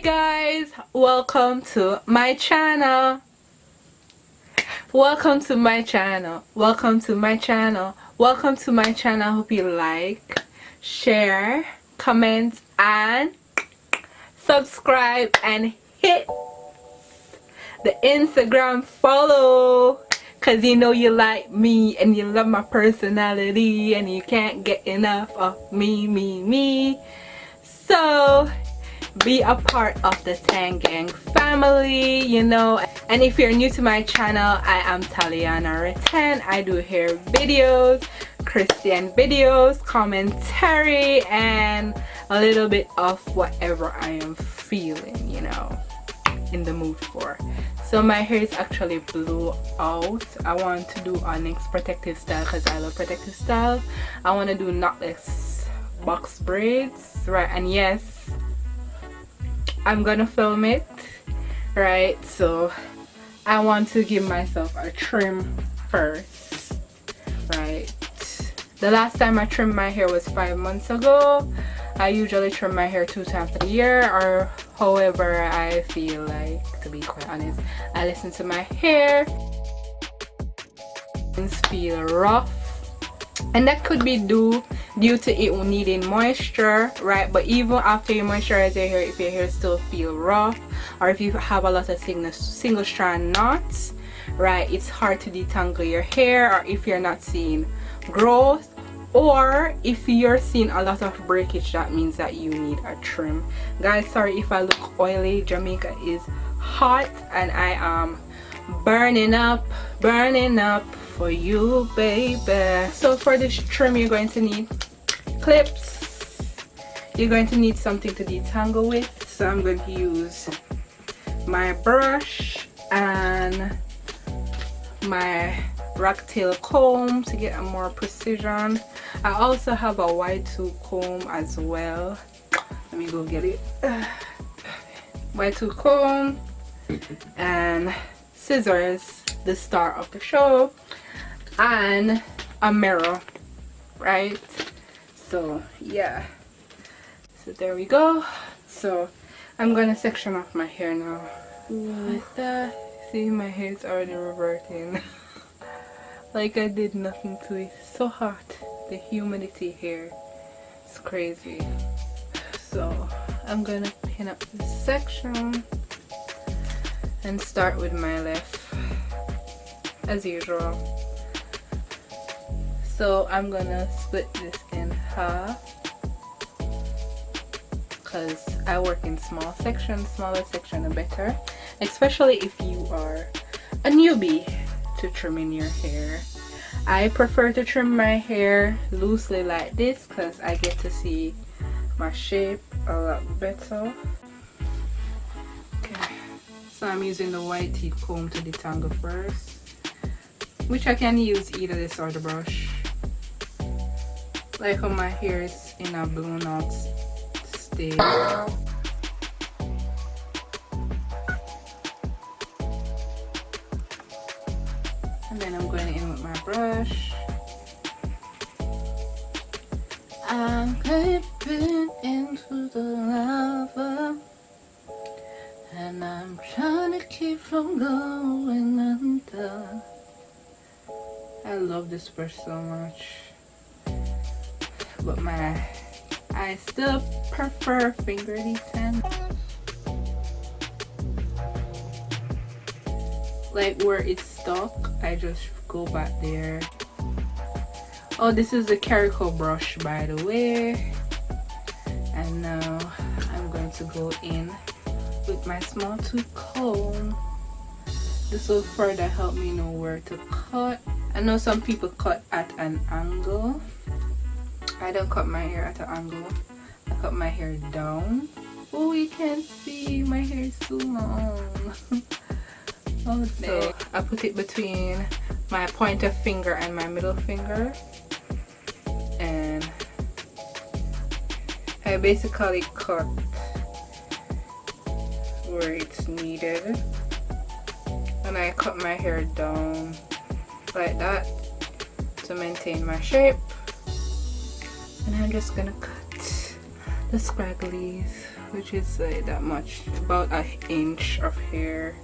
guys, welcome to my channel. Welcome to my channel. Welcome to my channel. Welcome to my channel. Hope you like, share, comment, and subscribe, and hit the Instagram follow, cause you know you like me and you love my personality and you can't get enough of me. So be a part of the Tang Gang family, you know. And if you're new to my channel, I am Taliana Retan. I do hair videos, Christian videos, commentary, and a little bit of whatever I am feeling, you know, in the mood for. So my hair is actually blew out. I want to do a next protective style because I love protective style. I want to do knotless box braids, right? And yes, I'm gonna film it, right? So I want to give myself a trim first, right? The last time I trimmed my hair was 5 months ago. I usually trim my hair 2 times a year, or however I feel like, to be quite honest. I listen to my hair, things feel rough, and that could be due to it needing moisture, right? But even after you moisturize your hair, if your hair still feel rough, or if you have a lot of single strand knots, right, it's hard to detangle your hair, or if you're not seeing growth, or if you're seeing a lot of breakage, that means that you need a trim. Guys, sorry if I look oily. Jamaica is hot and I am burning up for you, baby. So for this trim, you're going to need clips. You're going to need something to detangle with. So I'm going to use my brush and my rat tail comb to get a more precision. I also have a wide tooth comb as well. Let me go get it. Wide tooth comb and scissors, the star of the show, and a mirror, right? So yeah, so there we go. So I'm gonna section off my hair now, like that. See, my hair is already reverting. Like I did nothing to it. It's so hot. The humidity here is crazy. So I'm gonna pin up this section and start with my left as usual. So I'm gonna split this in half because I work in small sections. Smaller section are better, especially if you are a newbie to trimming your hair. I prefer to trim my hair loosely like this because I get to see my shape a lot better. Okay, so I'm using the white teeth comb to detangle first, which I can use either this or the brush. Like how my hair is in a blown out state. And then I'm going in with my brush. I'm creeping into the lava, and I'm trying to keep from going under. I love this brush so much, but I still prefer finger detangle. Like where it's stuck, I just go back there. Oh, this is the kareco brush, by the way. And now I'm going to go in with my small tooth comb. This will further help me know where to cut. I know some people cut at an angle. I don't cut my hair at an angle. I cut my hair down. Oh, you can see my hair is so long. Oh, so I put it between my pointer finger and my middle finger, and I basically cut where it's needed, and I cut my hair down like that to maintain my shape. And I'm just gonna cut the scragglies which is like that much, about an inch of hair,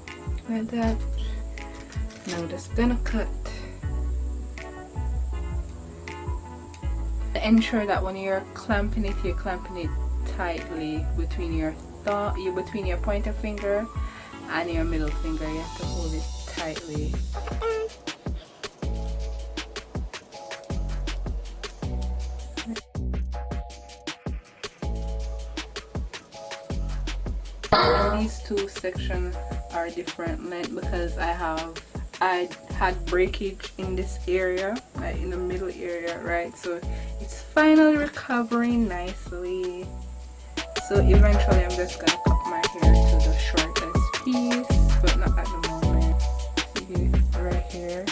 like that. Now I'm just gonna cut. Ensure that when you're clamping it, you're clamping it tightly between your between your pointer finger and your middle finger. You have to hold it tightly. And these two sections are different length because I had breakage in this area, like in the middle area, right? So it's finally recovering nicely. So eventually I'm just gonna cut my hair to the shortest piece, but not at the moment. See right here,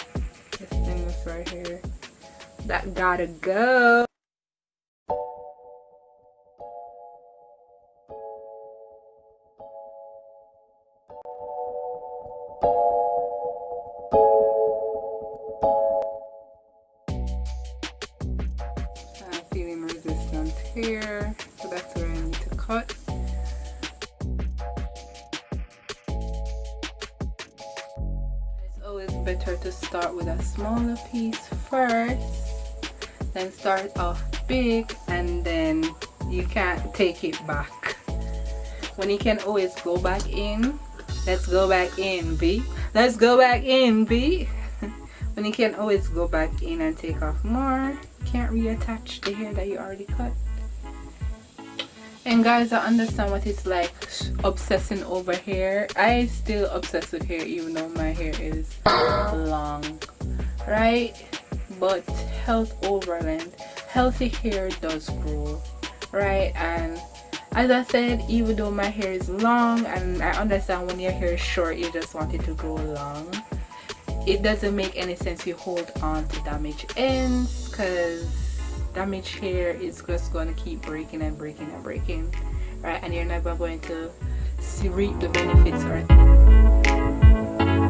this thing is right here, that gotta go. I'm feeling resistance here, so that's where I need to cut. It's always better to start with a smaller piece first, then start off big, and then you can't take it back. When you can always go back in, let's go back in, B. Let's go back in, B. When you can always go back in and take off more, you can't reattach the hair that you already cut. And guys, I understand what it's like obsessing over hair. I still obsess with hair even though my hair is long, right? But health over length. Healthy hair does grow, right? And as I said, even though my hair is long, and I understand when your hair is short, you just want it to grow long. It doesn't make any sense you hold on to damaged ends, because damaged hair is just going to keep breaking and breaking and breaking, right? And you're never going to reap the benefits or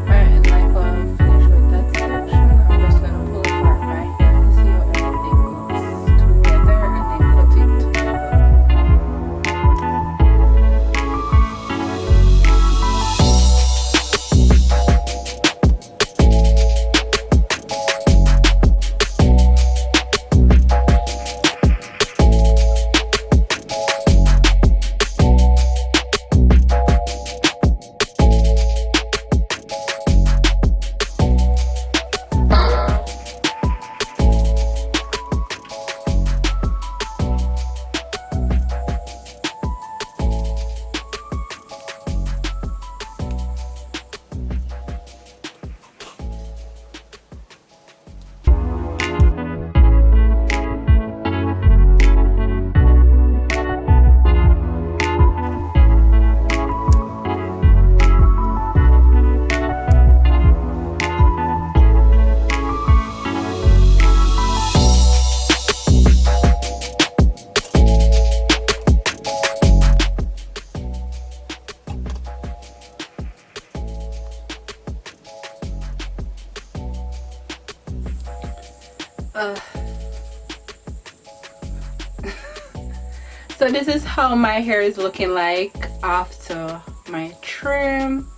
right. And like while I'm finished with that section, I'm just going to pull apart my hair to see how everything goes together and then cut it together. So this is how my hair is looking like after my trim,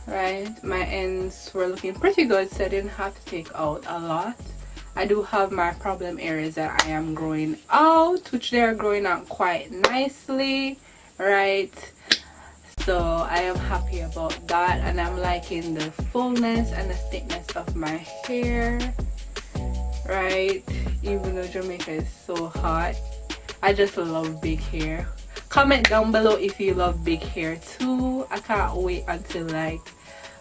right? My ends were looking pretty good, so I didn't have to take out a lot. I do have my problem areas that I am growing out, which they are growing out quite nicely, right? So I am happy about that, and I'm liking the fullness and the thickness of my hair, right? Even though Jamaica is so hot, I just love big hair. Comment down below if you love big hair too. I can't wait until like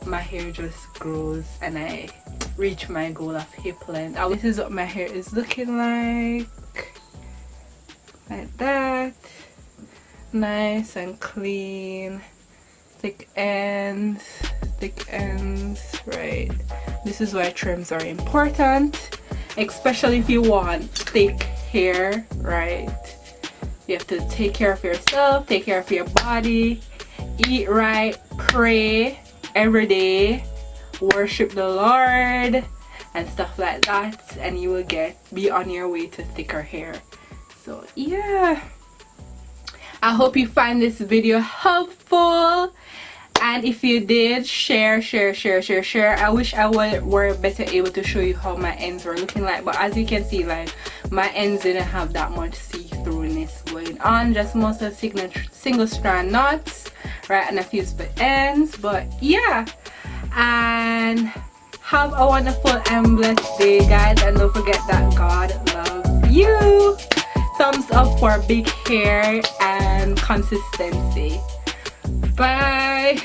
my hair just grows and I reach my goal of hip length. This is what my hair is looking like that. Nice and clean, thick ends, right? This is why trims are important, especially if you want thick hair, right? You have to take care of yourself, take care of your body, eat right, pray every day, worship the Lord and stuff like that, and you will be on your way to thicker hair. So yeah, I hope you find this video helpful, and if you did, share. I wish I were better able to show you how my ends were looking like, but as you can see, like, my ends didn't have that much see-throughness going on, just most of single strand knots, right, and a few split ends. But yeah, and have a wonderful and blessed day, guys, and don't forget that God loves you. Thumbs up for big hair and consistency. Bye.